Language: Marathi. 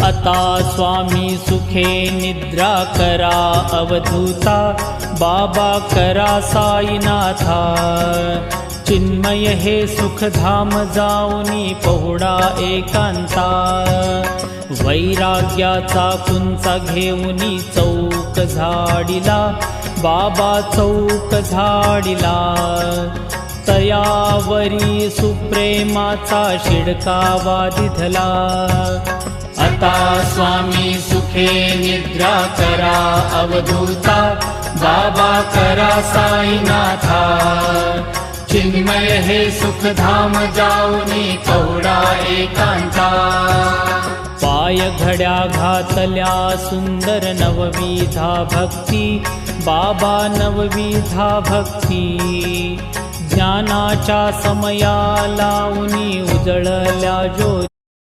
आता स्वामी सुखे निद्रा करा अवधूता, बाबा करा साईनाथा। चिन्मय हे सुखधाम जाऊनी पहुडा एकांता, वैराग्याचा कुंचा घेऊनी चौक झाडिला, बाबा चौक झाडिला। तयावरी सुप्रेमाचा शिडकावा दिधला, आता स्वामी सुखे निद्रा करा अवधूता, बाबा करा साईनाथा। चिन्मय हे सुखधाम जाऊनी पहुडा एकांता, पाय घड्या घातल्या सुंदर नवविधा भक्ती, बाबा नवविधा भक्ती। ज्ञानाच्या समया लावूनी उजळल्या ज्योती,